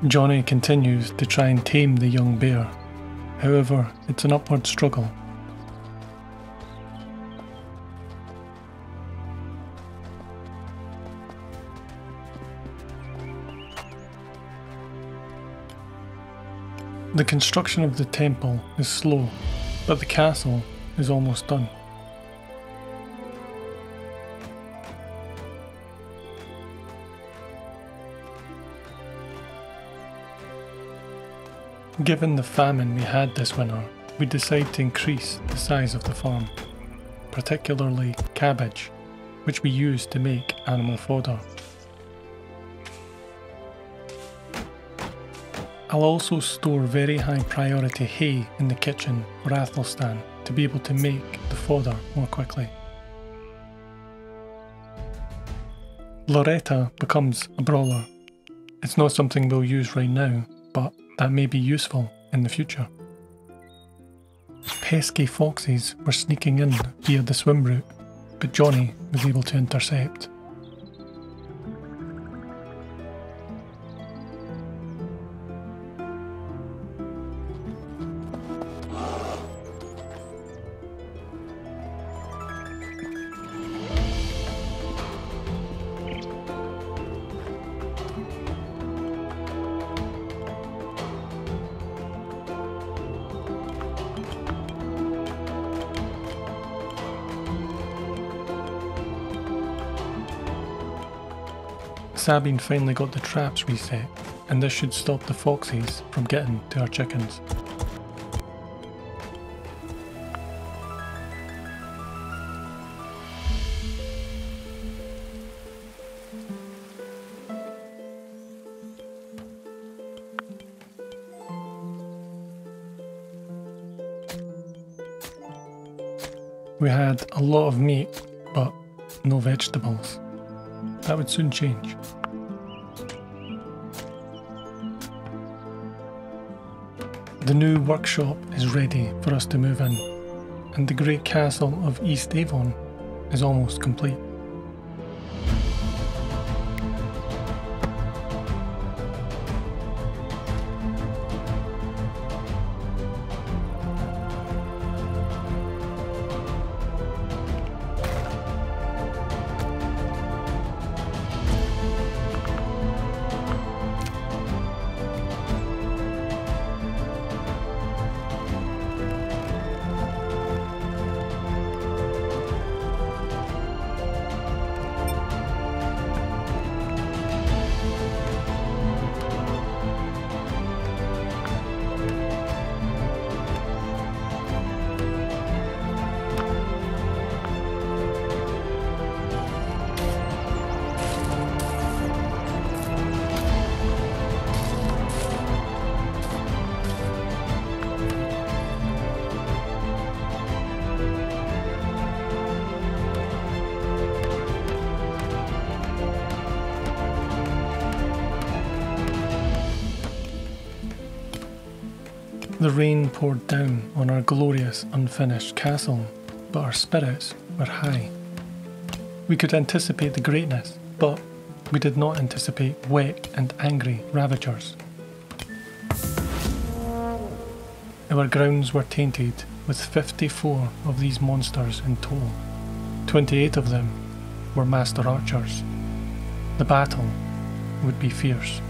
Johnny continues to try and tame the young bear. However, it's an upward struggle. The construction of the temple is slow, but the castle is almost done. Given the famine we had this winter, we decided to increase the size of the farm, particularly cabbage, which we use to make animal fodder. I'll also store very high priority hay in the kitchen for Athelstan to be able to make the fodder more quickly. Loreta becomes a brawler. It's not something we'll use right now, but that may be useful in the future. Pesky foxes were sneaking in via the swim route, but Johnny was able to intercept. Sabine finally got the traps reset, and this should stop the foxes from getting to our chickens. We had a lot of meat, but no vegetables. That would soon change. The new workshop is ready for us to move in, and the great castle of East Avon is almost complete. The rain poured down on our glorious unfinished castle, but our spirits were high. We could anticipate the greatness, but we did not anticipate wet and angry Ravagers. Our grounds were tainted with 54 of these monsters in total. 28 of them were master archers. The battle would be fierce.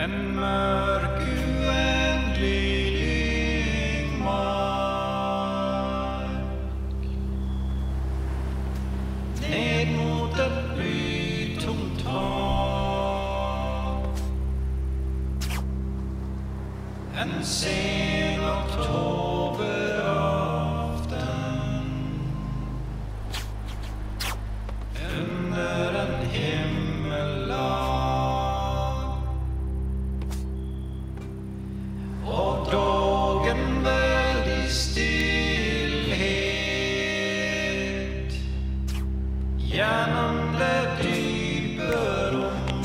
En mörk uändlig mark, ned mot ett blytomt hav. En sen oktoberafton under en himmellag, och dagen väl i stillhet genom det dype rum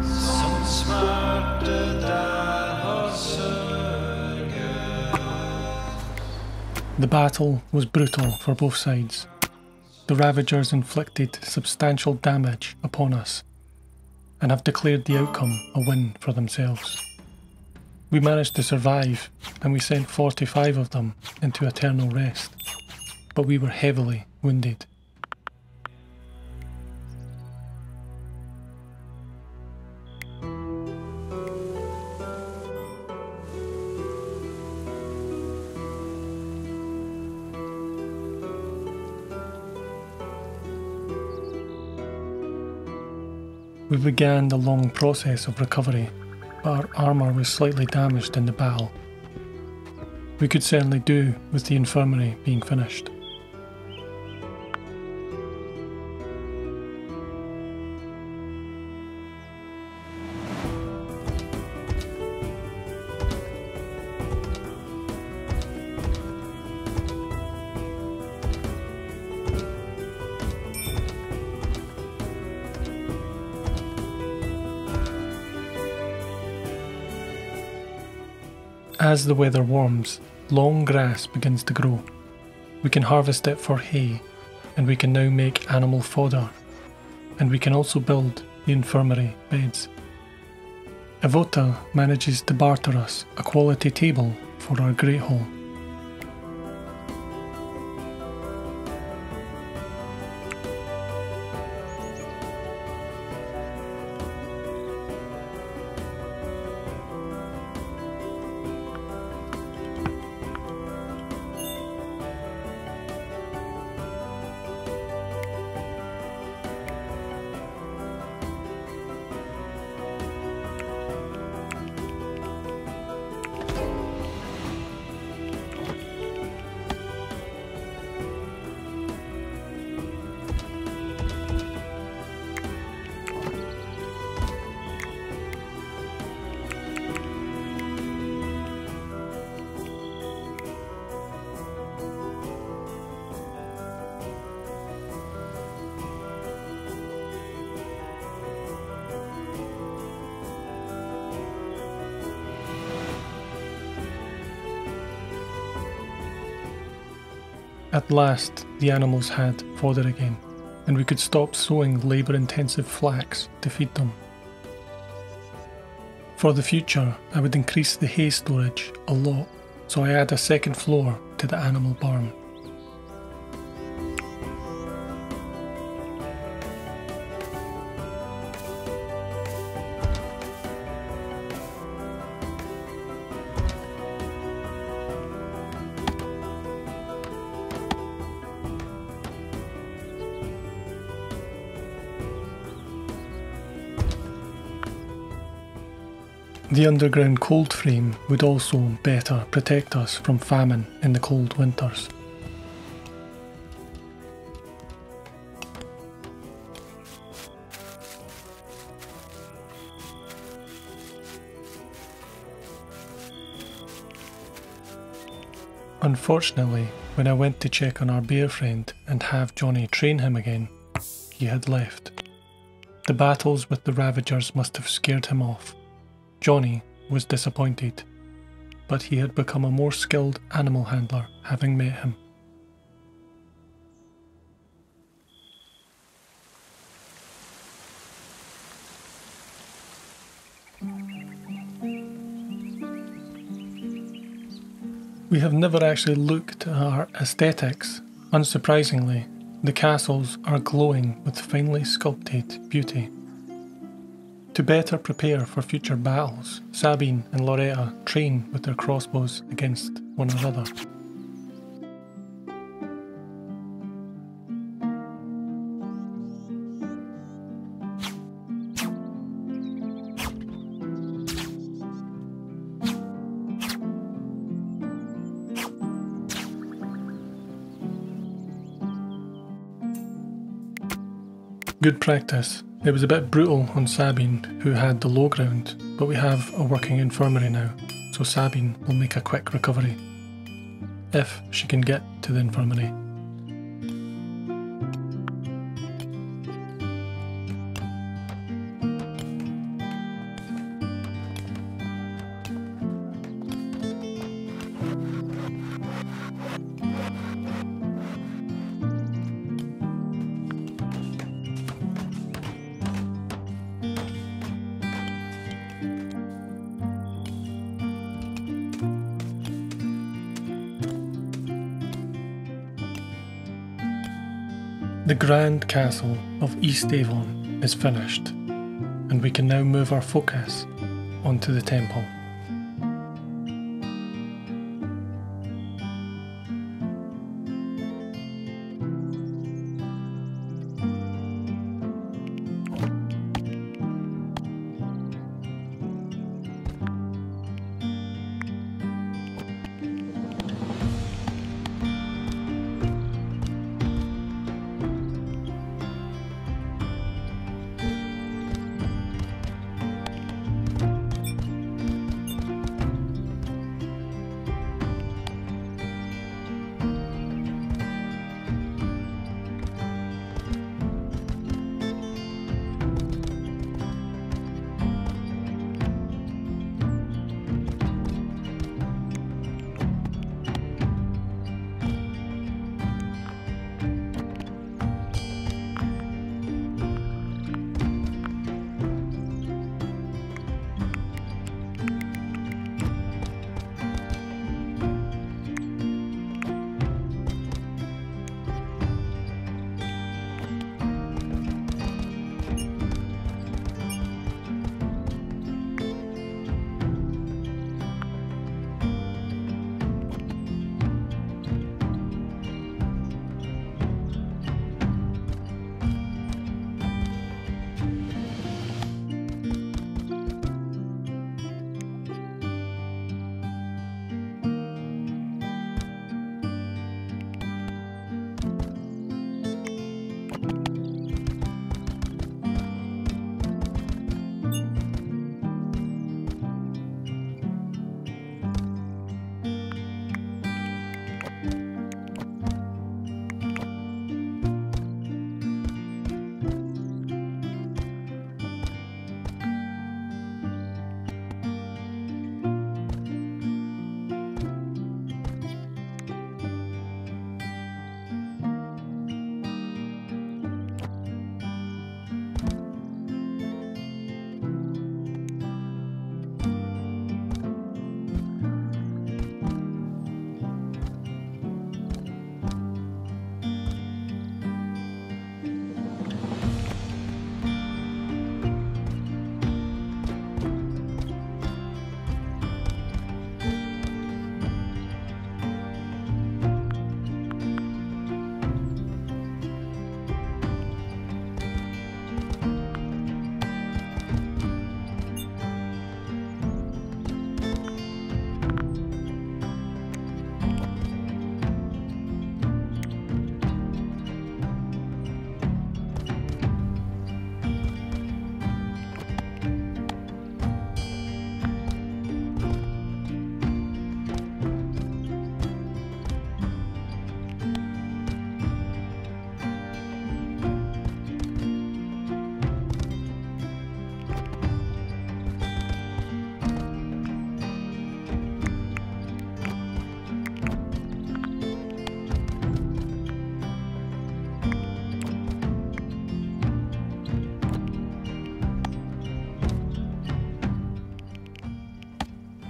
som smärte där har sörgit. The battle was brutal for both sides. The Ravagers inflicted substantial damage upon us and have declared the outcome a win for themselves. We managed to survive and we sent 45 of them into eternal rest, but we were heavily wounded. We began the long process of recovery, but our armour was slightly damaged in the battle. We could certainly do with the infirmary being finished. As the weather warms, long grass begins to grow. We can harvest it for hay, and we can now make animal fodder, and we can also build the infirmary beds. Evota manages to barter us a quality table for our great hall. At last, the animals had fodder again, and we could stop sowing labour-intensive flax to feed them. For the future, I would increase the hay storage a lot, so I add a second floor to the animal barn. The underground cold frame would also better protect us from famine in the cold winters. Unfortunately, when I went to check on our bear friend and have Johnny train him again, he had left. The battles with the Ravagers must have scared him off. Johnny was disappointed, but he had become a more skilled animal handler having met him. We have never actually looked at our aesthetics. Unsurprisingly, The castles are glowing with finely sculpted beauty. To better prepare for future battles, Sabine and Loreta train with their crossbows against one another. Good practice. It was a bit brutal on Sabine, who had the low ground, but we have a working infirmary now, so Sabine will make a quick recovery. If she can get to the infirmary. The Grand Castle of East Avon is finished, and we can now move our focus onto the temple.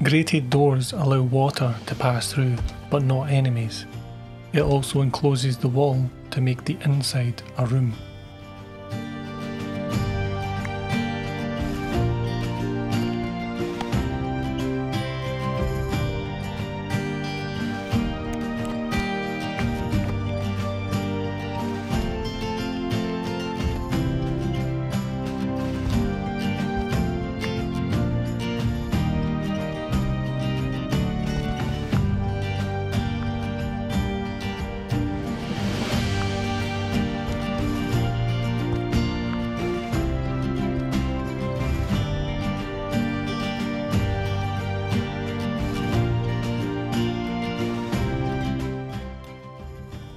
Grated doors allow water to pass through, but not enemies. It also encloses the wall to make the inside a room.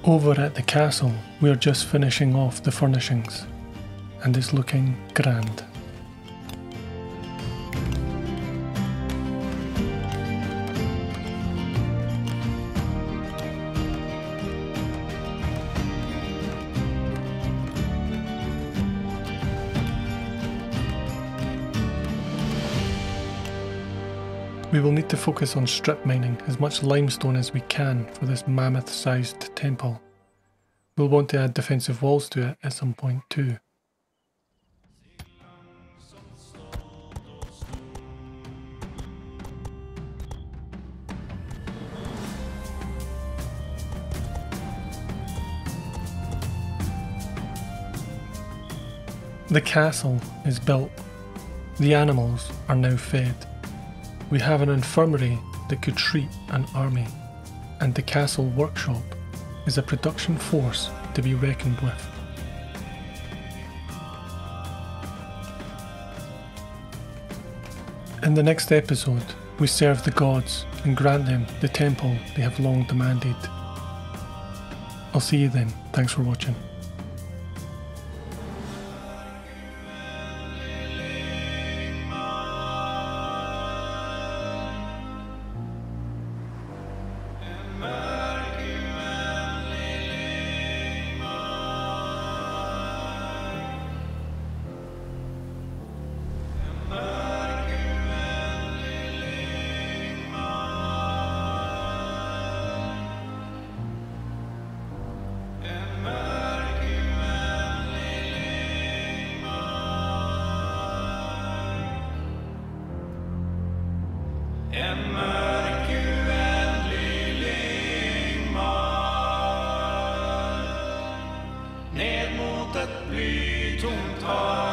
Over at the castle, we are just finishing off the furnishings, and it's looking grand. We will need to focus on strip mining as much limestone as we can for this mammoth-sized temple. We'll want to add defensive walls to it at some point too. The castle is built. The animals are now fed. We have an infirmary that could treat an army, and the castle workshop is a production force to be reckoned with. In the next episode, we serve the gods and grant them the temple they have long demanded. I'll see you then. Thanks for watching. Ned mot ett blytomt hav